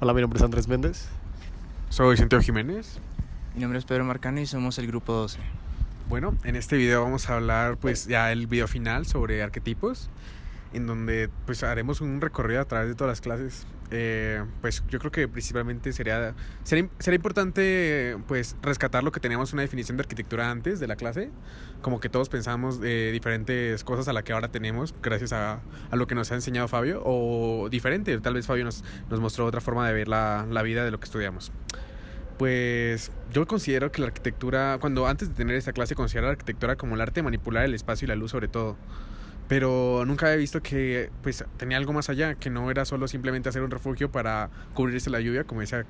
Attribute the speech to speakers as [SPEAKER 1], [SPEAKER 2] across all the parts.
[SPEAKER 1] Hola, mi nombre es Andrés Méndez.
[SPEAKER 2] Soy Santiago Jiménez.
[SPEAKER 3] Mi nombre es Pedro Marcano y somos el grupo 12.
[SPEAKER 2] Bueno, en este video vamos a hablar pues ya el video final sobre arquetipos, en donde pues haremos un recorrido a través de todas las clases. Pues yo creo que principalmente sería importante pues rescatar lo que teníamos una definición de arquitectura antes de la clase, como que todos pensamos diferentes cosas a la que ahora tenemos gracias a lo que nos ha enseñado Fabio, o diferente, tal vez Fabio nos mostró otra forma de ver la vida de lo que estudiamos. Pues yo considero que la arquitectura, cuando antes de tener esta clase consideraba la arquitectura como el arte de manipular el espacio y la luz sobre todo, pero nunca había visto que pues tenía algo más allá, que no era solo simplemente hacer un refugio para cubrirse la lluvia, como decía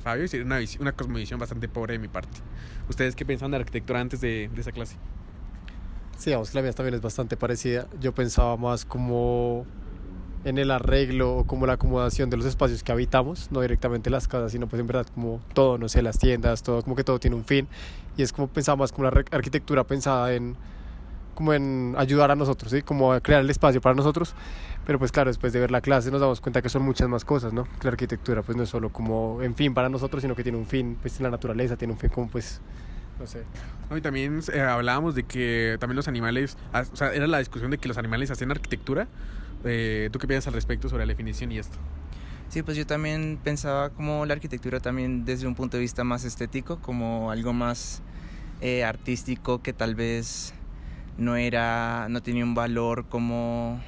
[SPEAKER 2] Fabio, y sería una cosmovisión bastante pobre de mi parte. ¿Ustedes qué pensaban de la arquitectura antes de esa clase?
[SPEAKER 1] Sí, digamos que la mía también es bastante parecida. Yo pensaba más como en el arreglo o como la acomodación de los espacios que habitamos, no directamente las casas, sino pues en verdad como todo, no sé, las tiendas, todo, como que todo tiene un fin. Y es como pensaba más como la arquitectura pensada como en ayudar a nosotros, ¿sí? Como a crear el espacio para nosotros. Pero pues claro, después de ver la clase nos damos cuenta que son muchas más cosas, ¿no? Que la arquitectura pues no es solo como en fin para nosotros, sino que tiene un fin pues en la naturaleza, tiene un fin como pues, no sé.
[SPEAKER 2] No, y también hablábamos de que también los animales, o sea, era la discusión de que los animales hacían arquitectura. ¿Tú qué piensas al respecto sobre la definición y esto?
[SPEAKER 3] Sí, pues yo también pensaba como la arquitectura también desde un punto de vista más estético, como algo más artístico que tal vez no tenía un valor como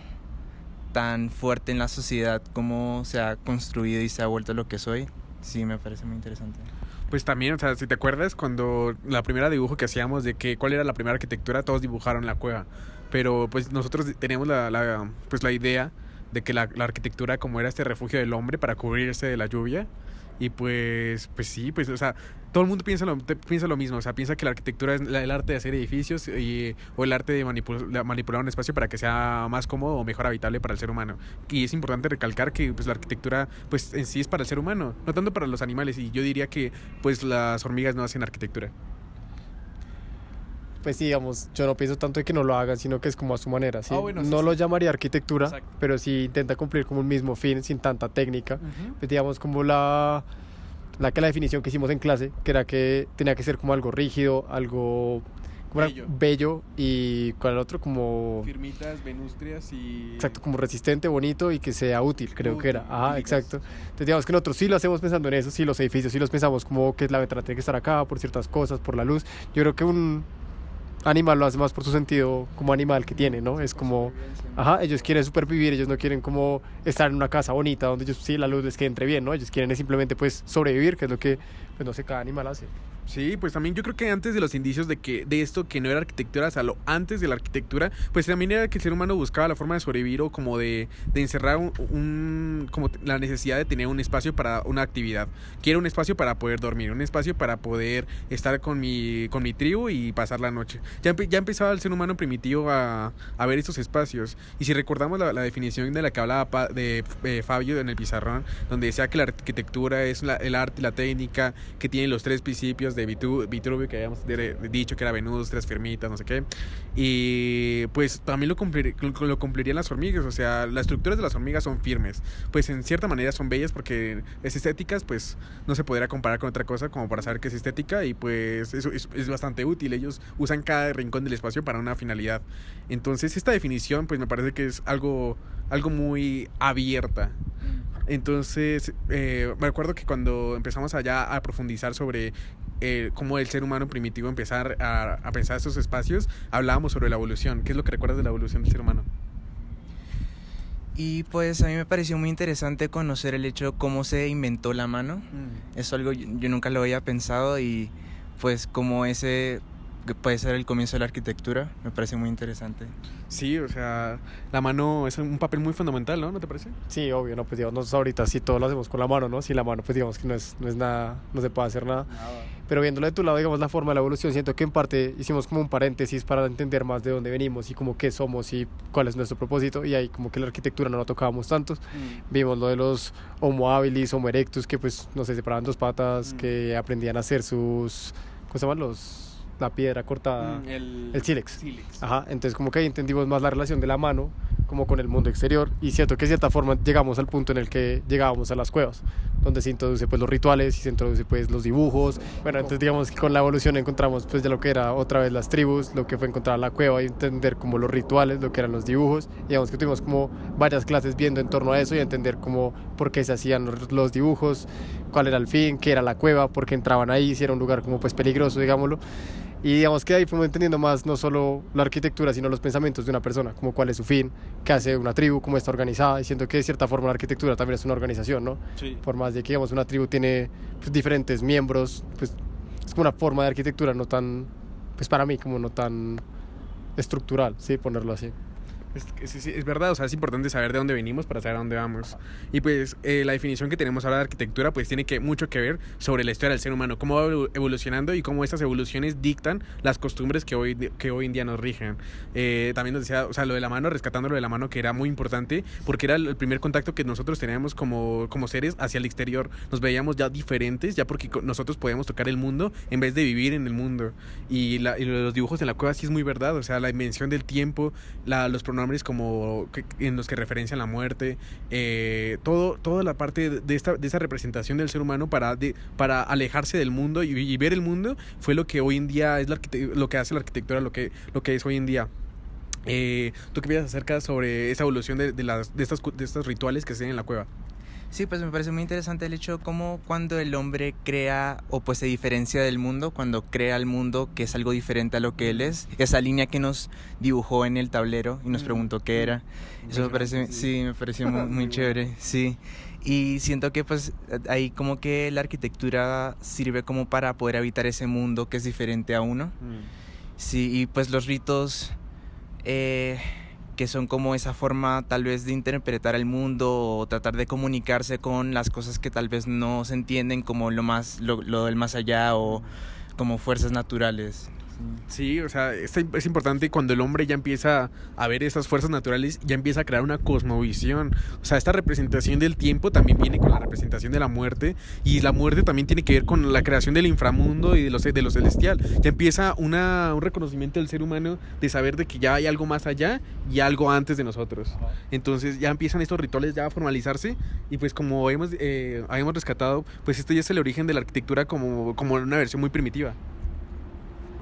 [SPEAKER 3] tan fuerte en la sociedad como se ha construido y se ha vuelto lo que es hoy. Sí, me parece muy interesante.
[SPEAKER 2] Pues también, o sea, si te acuerdas, cuando la primera dibujo que hacíamos de que cuál era la primera arquitectura, todos dibujaron la cueva. Pero pues nosotros teníamos la idea de que la arquitectura como era este refugio del hombre para cubrirse de la lluvia. Y pues sí, pues, o sea, todo el mundo piensa lo mismo. O sea, piensa que la arquitectura es el arte de hacer edificios o el arte de manipular un espacio para que sea más cómodo o mejor habitable para el ser humano. Y es importante recalcar que pues la arquitectura pues en sí es para el ser humano, no tanto para los animales. Y yo diría que pues las hormigas no hacen arquitectura.
[SPEAKER 1] Pues sí, digamos, yo no pienso tanto de que no lo hagan, sino que es como a su manera, ¿sí?
[SPEAKER 2] Bueno,
[SPEAKER 1] no
[SPEAKER 2] sí,
[SPEAKER 1] lo
[SPEAKER 2] sí.
[SPEAKER 1] llamaría arquitectura,
[SPEAKER 2] Exacto.
[SPEAKER 1] pero sí intenta cumplir como un mismo fin, sin tanta técnica. Pues digamos como la definición que hicimos en clase, que era que tenía que ser como algo rígido, algo como bello y ¿cuál era el otro? Como
[SPEAKER 2] Firmitas, venustrias y...
[SPEAKER 1] exacto, como resistente, bonito y que sea útil, creo que era. Ajá,
[SPEAKER 2] útiles.
[SPEAKER 1] exacto. Entonces digamos que nosotros sí lo hacemos pensando en eso, sí los edificios, sí los pensamos como que la ventana tiene que estar acá por ciertas cosas, por la luz. Yo creo que un animal lo hace más por su sentido como animal que tiene, ¿no? Es como, ajá, ellos quieren supervivir, ellos no quieren como estar en una casa bonita donde ellos sí la luz les que entre bien, ¿no? Ellos quieren es simplemente pues sobrevivir, que es lo que, pues no sé, cada animal hace.
[SPEAKER 2] Sí, pues también yo creo que antes de los indicios de esto que no era arquitectura, o sea, lo antes de la arquitectura, pues también era que el ser humano buscaba la forma de sobrevivir o como de encerrar como la necesidad de tener un espacio para una actividad. Quiero un espacio para poder dormir, un espacio para poder estar con mi tribu y pasar la noche. Ya empezaba el ser humano primitivo a ver estos espacios. Y si recordamos la definición de la que hablaba Fabio en el pizarrón, donde decía que la arquitectura es el arte y la técnica que tiene los tres principios de Vitruvio, que habíamos dicho que era Venus, tres firmitas, no sé qué. Y pues también lo cumplirían las hormigas. O sea, las estructuras de las hormigas son firmes. Pues en cierta manera son bellas porque es estéticas, pues no se podría comparar con otra cosa como para saber que es estética. Y pues eso es bastante útil. Ellos usan cada rincón del espacio para una finalidad. Entonces esta definición pues me parece que es algo muy abierta. Entonces, me acuerdo que cuando empezamos allá a profundizar sobre cómo el ser humano primitivo empezar a pensar estos espacios, hablábamos sobre la evolución. ¿Qué es lo que recuerdas de la evolución del ser humano?
[SPEAKER 3] Y pues a mí me pareció muy interesante conocer el hecho de cómo se inventó la mano. Es algo yo nunca lo había pensado y pues como ese que puede ser el comienzo de la arquitectura, me parece muy interesante.
[SPEAKER 2] Sí, o sea, la mano es un papel muy fundamental, ¿no? ¿No te parece?
[SPEAKER 1] Sí, obvio, no, pues digamos, nosotros ahorita sí todo lo hacemos con la mano, ¿no? Si la mano, pues digamos que no es nada, no se puede hacer nada. Pero viéndolo de tu lado, digamos, la forma de la evolución, siento que en parte hicimos como un paréntesis para entender más de dónde venimos y como qué somos y cuál es nuestro propósito. Y ahí como que la arquitectura no la tocábamos tantos. Vimos lo de los Homo habilis, Homo erectus, que pues, no sé, separaban dos patas, que aprendían a hacer sus, ¿cómo se llaman? La piedra cortada, el sílex. Ajá, entonces como que ahí entendimos más la relación de la mano como con el mundo exterior y cierto que de cierta forma llegamos al punto en el que llegábamos a las cuevas, donde se introduce pues los rituales y se introduce pues los dibujos. Bueno, entonces digamos que con la evolución encontramos pues ya lo que era otra vez las tribus, lo que fue encontrar la cueva y entender como los rituales, lo que eran los dibujos. Digamos que tuvimos como varias clases viendo en torno a eso y entender como por qué se hacían los dibujos, cuál era el fin, qué era la cueva, por qué entraban ahí, si era un lugar como pues peligroso, digámoslo. Y digamos que ahí fuimos entendiendo más no solo la arquitectura, sino los pensamientos de una persona, como cuál es su fin, qué hace una tribu, cómo está organizada, y siento que de cierta forma la arquitectura también es una organización, ¿no?
[SPEAKER 2] Sí.
[SPEAKER 1] Por más de que digamos una tribu tiene pues, diferentes miembros, pues es como una forma de arquitectura no tan, pues para mí como no tan estructural, sí, ponerlo así.
[SPEAKER 2] Es verdad, o sea, es importante saber de dónde venimos para saber a dónde vamos. Y pues la definición que tenemos ahora de arquitectura pues tiene mucho que ver sobre la historia del ser humano, cómo va evolucionando y cómo estas evoluciones dictan las costumbres que hoy en día nos rigen. También nos decía, o sea, lo de la mano, rescatando lo de la mano, que era muy importante porque era el primer contacto que nosotros teníamos como seres hacia el exterior. Nos veíamos ya diferentes, ya porque nosotros podíamos tocar el mundo en vez de vivir en el mundo. Y los dibujos en la cueva sí es muy verdad, o sea, la dimensión del tiempo, los pronombres como en los que referencian la muerte, toda la parte de esa representación del ser humano para alejarse del mundo y ver el mundo fue lo que hoy en día es lo que hace la arquitectura, lo que es hoy en día. ¿Tú qué piensas acerca sobre esa evolución de estos rituales que se hacen en la cueva?
[SPEAKER 3] Sí, pues me parece muy interesante el hecho como cuando el hombre crea o pues se diferencia del mundo, cuando crea el mundo que es algo diferente a lo que él es, esa línea que nos dibujó en el tablero y nos preguntó qué era. Eso me parece, sí, me pareció muy chévere, sí. Y siento que pues ahí como que la arquitectura sirve como para poder habitar ese mundo que es diferente a uno. Sí, y pues los ritos que son como esa forma tal vez de interpretar el mundo o tratar de comunicarse con las cosas que tal vez no se entienden, como lo del más allá o como fuerzas naturales.
[SPEAKER 2] Sí, o sea, es importante cuando el hombre ya empieza a ver esas fuerzas naturales, ya empieza a crear una cosmovisión. O sea, esta representación del tiempo también viene con la representación de la muerte, y la muerte también tiene que ver con la creación del inframundo y de lo celestial. Ya empieza un reconocimiento del ser humano de saber de que ya hay algo más allá y algo antes de nosotros. Entonces ya empiezan estos rituales ya a formalizarse, y pues como habíamos rescatado, pues esto ya es el origen de la arquitectura como una versión muy primitiva.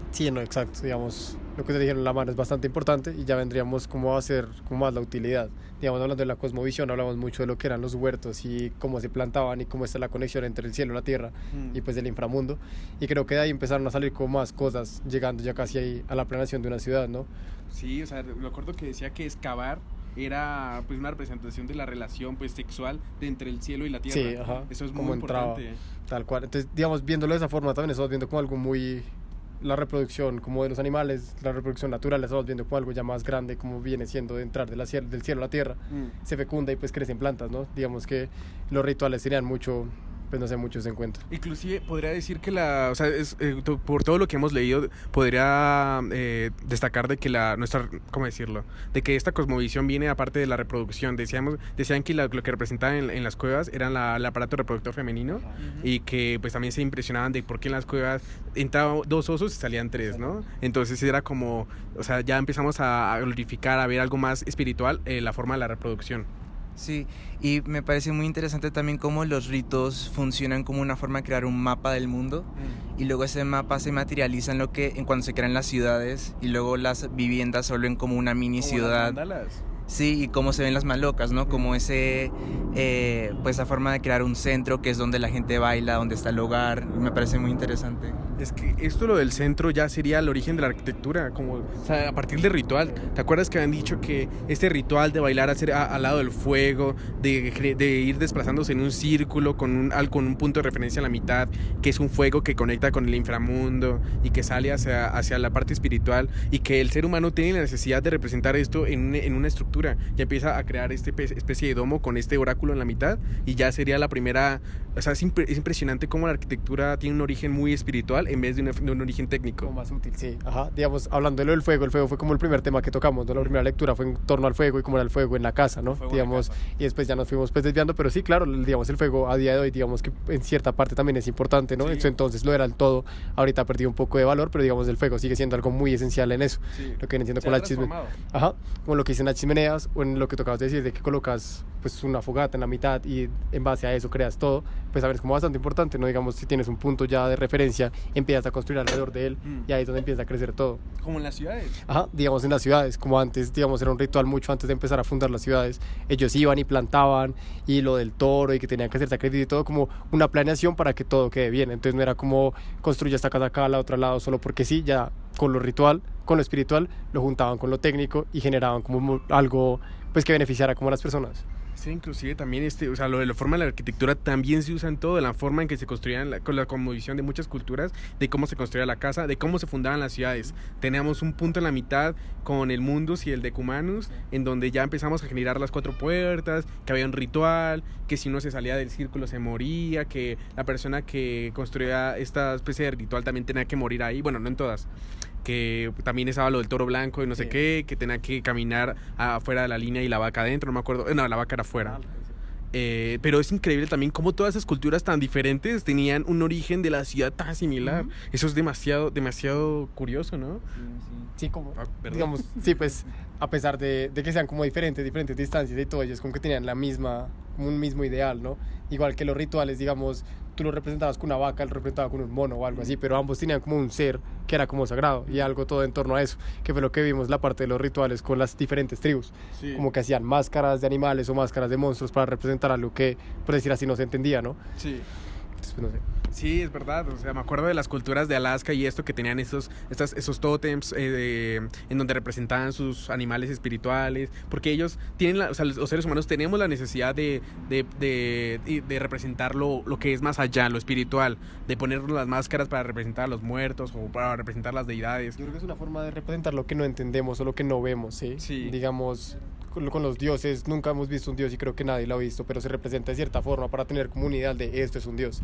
[SPEAKER 1] Sí, no, exacto, digamos, lo que te dijeron, la mano es bastante importante y ya vendríamos como a hacer como más la utilidad. Digamos, hablando de la cosmovisión, hablamos mucho de lo que eran los huertos y cómo se plantaban y cómo está la conexión entre el cielo y la tierra y pues el inframundo. Y creo que de ahí empezaron a salir como más cosas, llegando ya casi ahí a la planeación de una ciudad, ¿no?
[SPEAKER 2] Sí, o sea, me acuerdo que decía que excavar era pues una representación de la relación pues sexual entre el cielo y la tierra.
[SPEAKER 1] Sí, ajá.
[SPEAKER 2] Eso es
[SPEAKER 1] como
[SPEAKER 2] muy
[SPEAKER 1] entraba,
[SPEAKER 2] importante.
[SPEAKER 1] tal cual. Entonces, digamos, viéndolo de esa forma también estamos viendo como algo muy... la reproducción como de los animales, la reproducción natural, la estamos viendo como algo ya más grande, como viene siendo de entrar del cielo a la tierra, se fecunda y pues crecen plantas, ¿no? Digamos que los rituales serían mucho, pues no sé, muchos en cuenta.
[SPEAKER 2] Inclusive podría decir que o sea, por todo lo que hemos leído, podría destacar de que ¿cómo decirlo? De que esta cosmovisión viene aparte de la reproducción. Decían que lo que representaban en las cuevas era el aparato reproductor femenino, y que pues también se impresionaban de por qué en las cuevas entraban 2 osos y salían 3, ¿no? Entonces era como, o sea, ya empezamos a glorificar, a ver algo más espiritual, la forma de la reproducción.
[SPEAKER 3] Sí, y me parece muy interesante también cómo los ritos funcionan como una forma de crear un mapa del mundo, y luego ese mapa se materializa en cuando se crean las ciudades, y luego las viviendas se vuelven como una mini ciudad. Sí, y cómo se ven las malocas, ¿no? Como pues esa forma de crear un centro que es donde la gente baila, donde está el hogar. Me parece muy interesante.
[SPEAKER 2] Es que lo del centro ya sería el origen de la arquitectura, o sea, a partir del ritual. ¿Te acuerdas que habían dicho que este ritual de bailar al lado del fuego, de ir desplazándose en un círculo con un punto de referencia a la mitad, que es un fuego que conecta con el inframundo y que sale hacia la parte espiritual, y que el ser humano tiene la necesidad de representar esto en una estructura? Ya empieza a crear especie de domo con este oráculo en la mitad, y ya sería la primera. O sea, es impresionante cómo la arquitectura tiene un origen muy espiritual espiritual en vez de un origen técnico.
[SPEAKER 1] Como más útil, sí. Ajá. Digamos, hablando de lo del fuego, el fuego fue como el primer tema que tocamos, ¿no? La primera lectura fue en torno al fuego y cómo era el fuego en la casa, ¿no? Digamos, y después ya nos fuimos pues desviando, pero sí, claro, digamos, el fuego a día de hoy, digamos que en cierta parte también es importante, ¿no?
[SPEAKER 2] Sí.
[SPEAKER 1] En su entonces lo era el todo, ahorita ha perdido un poco de valor, pero digamos, el fuego sigue siendo algo muy esencial en eso.
[SPEAKER 2] Sí.
[SPEAKER 1] Lo que viene siendo
[SPEAKER 2] Se
[SPEAKER 1] con
[SPEAKER 2] ha
[SPEAKER 1] las chimeneas.
[SPEAKER 2] transformado.
[SPEAKER 1] Ajá, como lo que dicen las chimeneas, o en lo que tocabas de decir, de que colocas pues una fogata en la mitad y en base a eso creas todo, pues a ver, es como bastante importante, ¿no? Digamos, si tienes un punto ya de referencia, empiezas a construir alrededor de él y ahí es donde empieza a crecer todo.
[SPEAKER 2] Como en las ciudades.
[SPEAKER 1] Ajá, digamos en las ciudades, como antes, digamos, era un ritual mucho antes de empezar a fundar las ciudades, ellos iban y plantaban y lo del toro y que tenían que hacer sacrificio y todo, como una planeación para que todo quede bien, entonces no era como construye esta casa acá, la otra al lado, solo porque sí, ya con lo ritual, con lo espiritual, lo juntaban con lo técnico y generaban como algo pues que beneficiara como a las personas.
[SPEAKER 2] Sí, inclusive también o sea, lo de la forma de la arquitectura también se usa en todo, la forma en que se construían, con la cosmovisión de muchas culturas, de cómo se construía la casa, de cómo se fundaban las ciudades. Teníamos un punto en la mitad con el Mundus y el Decumanus, en donde ya empezamos a generar las 4 puertas, que había un ritual, que si uno se salía del círculo se moría, que la persona que construía esta especie de ritual también tenía que morir ahí, bueno, no en todas, que también estaba lo del toro blanco y no sé qué, que tenía que caminar afuera de la línea y la vaca adentro, no me acuerdo, no, la vaca era afuera. Pero es increíble también cómo todas esas culturas tan diferentes tenían un origen de la ciudad tan similar. Eso es demasiado curioso, ¿no?
[SPEAKER 1] Sí, como,
[SPEAKER 2] ¿Verdad?
[SPEAKER 1] digamos, sí, pues, a pesar de que sean como diferentes distancias y todo, ellos como que tenían como un mismo ideal, ¿no? Igual que los rituales, digamos, tú lo representabas con una vaca, él lo representaba con un mono o algo así, pero ambos tenían como un ser que era como sagrado y algo todo en torno a eso, que fue lo que vimos la parte de los rituales con las diferentes tribus,
[SPEAKER 2] Sí.
[SPEAKER 1] como que hacían máscaras de animales o máscaras de monstruos para representar algo que, por decir así, no se entendía, ¿no?
[SPEAKER 2] Sí.
[SPEAKER 1] Entonces, pues, no sé.
[SPEAKER 2] Sí, es verdad. O sea, me acuerdo de las culturas de Alaska y esto que tenían esos tótems en donde representaban sus animales espirituales. Porque ellos tienen, o sea, los seres humanos tenemos la necesidad de representar lo que es más allá, lo espiritual. De poner las máscaras para representar a los muertos o para representar las deidades.
[SPEAKER 1] Yo creo que es una forma de representar lo que no entendemos o lo que no vemos, ¿sí?
[SPEAKER 2] Sí.
[SPEAKER 1] Digamos, con los dioses, nunca hemos visto un dios y creo que nadie lo ha visto, pero se representa de cierta forma para tener como un ideal de esto es un dios.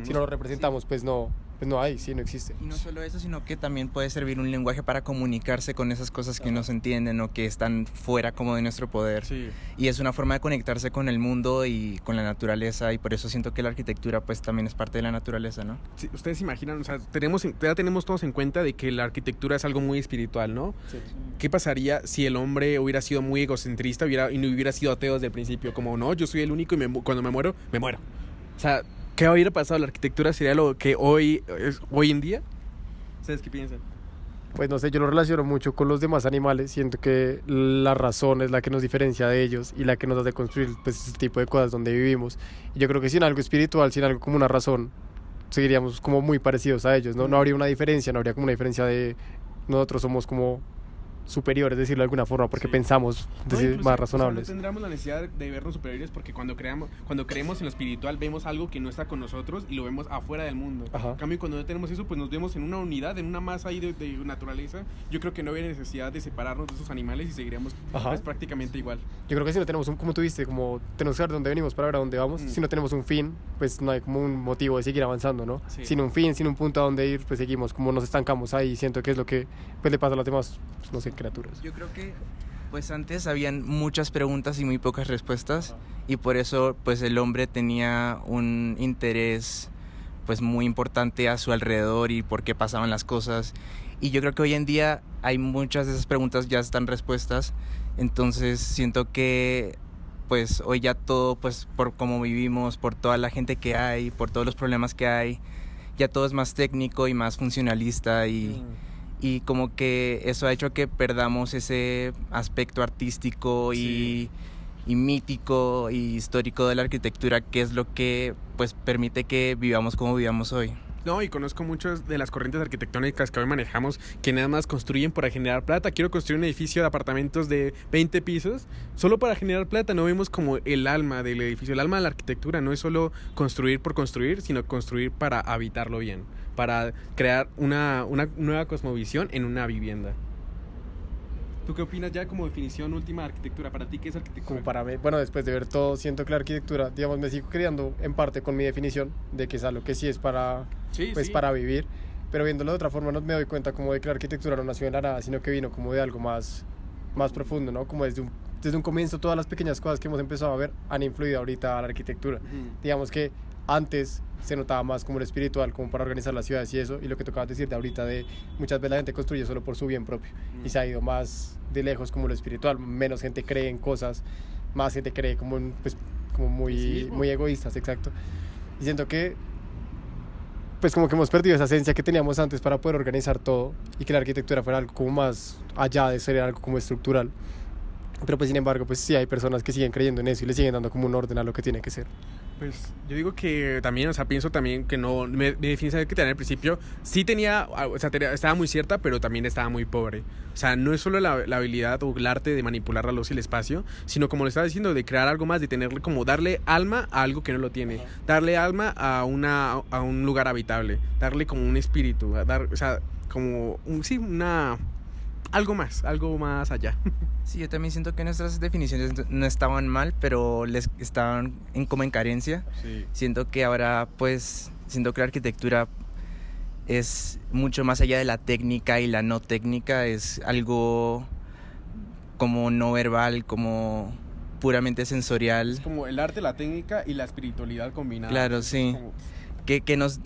[SPEAKER 1] Si no lo representamos, pues no hay, sí, no existe.
[SPEAKER 3] Y no solo eso, sino que también puede servir un lenguaje para comunicarse con esas cosas que no se entienden o que están fuera como de nuestro poder.
[SPEAKER 2] Sí.
[SPEAKER 3] Y es una forma de conectarse con el mundo y con la naturaleza, y por eso siento que la arquitectura pues también es parte de la naturaleza, ¿no?
[SPEAKER 2] Sí, ustedes imaginan, o sea, ya tenemos todos en cuenta de que la arquitectura es algo muy espiritual, ¿no?
[SPEAKER 1] Sí.
[SPEAKER 2] ¿Qué pasaría si el hombre hubiera sido muy egocentrista y no hubiera sido ateo desde el principio? Como, no, yo soy el único y cuando me muero, me muero. O sea, ¿qué hubiera pasado? ¿La arquitectura sería lo que hoy en día? ¿Ustedes qué piensan?
[SPEAKER 1] Pues no sé, yo lo relaciono mucho con los demás animales, siento que la razón es la que nos diferencia de ellos y la que nos hace construir pues, este tipo de cosas donde vivimos. Y yo creo que sin algo espiritual, sin algo como una razón, seguiríamos como muy parecidos a ellos, ¿no? No habría una diferencia, no habría como una diferencia de nosotros somos como superiores, decirlo de alguna forma, porque
[SPEAKER 2] Sí.
[SPEAKER 1] pensamos más razonables.
[SPEAKER 2] O sea, no tendríamos la necesidad de vernos superiores porque cuando creemos en lo espiritual vemos algo que no está con nosotros y lo vemos afuera del mundo.
[SPEAKER 1] Ajá.
[SPEAKER 2] En cambio, cuando no tenemos eso, pues nos vemos en una unidad, en una masa ahí de naturaleza. Yo creo que no habría necesidad de separarnos de esos animales y seguiríamos
[SPEAKER 1] Ajá.
[SPEAKER 2] pues, prácticamente igual.
[SPEAKER 1] Yo creo que si no tenemos como tú viste, como tenemos que saber dónde venimos para ver a dónde vamos, si no tenemos un fin, pues no hay como un motivo de seguir avanzando, ¿no?
[SPEAKER 2] Sí.
[SPEAKER 1] Sin un fin, sin un punto a dónde ir, pues seguimos, como nos estancamos ahí, siento que es lo que pues le pasa a las demás, pues, no sé, criaturas.
[SPEAKER 3] Yo creo que pues antes habían muchas preguntas y muy pocas respuestas, y por eso pues el hombre tenía un interés pues muy importante a su alrededor y por qué pasaban las cosas, y yo creo que hoy en día hay muchas de esas preguntas ya están respuestas. Entonces siento que pues hoy ya todo, pues por cómo vivimos, por toda la gente que hay, por todos los problemas que hay, ya todo es más técnico y más funcionalista, y como que eso ha hecho que perdamos ese aspecto artístico y mítico y histórico de la arquitectura, que es lo que pues permite que vivamos como vivamos hoy.
[SPEAKER 2] No, y conozco muchas de las corrientes arquitectónicas que hoy manejamos que nada más construyen para generar plata. Quiero construir un edificio de apartamentos de 20 pisos solo para generar plata. No vemos como el alma del edificio. El alma de la arquitectura no es solo construir por construir, sino construir para habitarlo bien, para crear una nueva cosmovisión en una vivienda. ¿Tú qué opinas ya como definición última de arquitectura? ¿Para ti qué es arquitectura?
[SPEAKER 1] Como para mí, bueno, después de ver todo, siento que la arquitectura, digamos, me sigo criando en parte con mi definición de que es algo que sí es para,
[SPEAKER 2] Sí,
[SPEAKER 1] pues,
[SPEAKER 2] sí.
[SPEAKER 1] para vivir, pero viéndolo de otra forma no me doy cuenta como de que la arquitectura no nació en la nada, sino que vino como de algo más profundo, ¿no? Como desde un comienzo todas las pequeñas cosas que hemos empezado a ver han influido ahorita a la arquitectura. Digamos que antes se notaba más como lo espiritual, como para organizar las ciudades y eso, y lo que tocaba decir de ahorita de muchas veces la gente construye solo por su bien propio y se ha ido más de lejos como lo espiritual, menos gente cree en cosas, más gente cree como, pues, como muy egoístas, exacto. Y siento que pues como que hemos perdido esa esencia que teníamos antes para poder organizar todo y que la arquitectura fuera algo como más allá de ser algo como estructural. Pero pues sin embargo, pues sí hay personas que siguen creyendo en eso y le siguen dando como un orden a lo que tiene que ser.
[SPEAKER 2] Pues yo digo que también, o sea, pienso también que no, mi definición que tenía al principio, sí tenía, o sea, estaba muy cierta, pero también estaba muy pobre. O sea, no es solo la habilidad o el arte de manipular la luz y el espacio, sino como le estaba diciendo, de crear algo más, de tenerle como darle alma a algo que no lo tiene, darle alma a un lugar habitable, darle como un espíritu, o sea, como, algo más allá.
[SPEAKER 3] Sí, yo también siento que nuestras definiciones no estaban mal, pero les estaban como en carencia.
[SPEAKER 2] Sí.
[SPEAKER 3] Siento que ahora, pues, siento que la arquitectura es mucho más allá de la técnica y la no técnica, es algo como no verbal, como puramente sensorial.
[SPEAKER 2] Es como el arte, la técnica y la espiritualidad combinada.
[SPEAKER 3] Claro, sí.
[SPEAKER 2] Como...
[SPEAKER 3] Que nos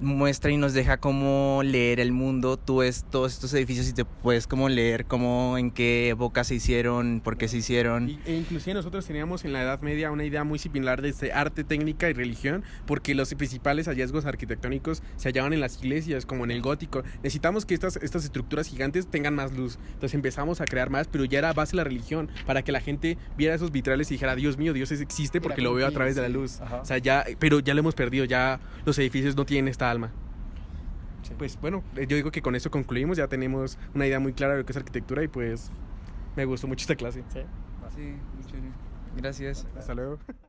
[SPEAKER 3] muestra y nos deja cómo leer el mundo. Tú ves todos estos edificios y te puedes como leer cómo, en qué época se hicieron, por qué se hicieron.
[SPEAKER 2] E inclusive nosotros teníamos en la Edad Media una idea muy similar de arte, técnica y religión, porque los principales hallazgos arquitectónicos se hallaban en las iglesias, como en el gótico. Necesitamos que estas estructuras gigantes tengan más luz. Entonces empezamos a crear más, pero ya era base la religión, para que la gente viera esos vitrales y dijera, Dios mío, Dios existe porque lo veo a través de la luz.
[SPEAKER 1] Ajá.
[SPEAKER 2] O sea, pero ya lo hemos perdido, ya los edificios no tienen esta alma. Sí. Pues bueno, yo digo que con esto concluimos, ya tenemos una idea muy clara de lo que es arquitectura y pues me gustó mucho esta clase.
[SPEAKER 1] Sí.
[SPEAKER 3] Sí, muy chévere. Gracias.
[SPEAKER 2] Hasta luego.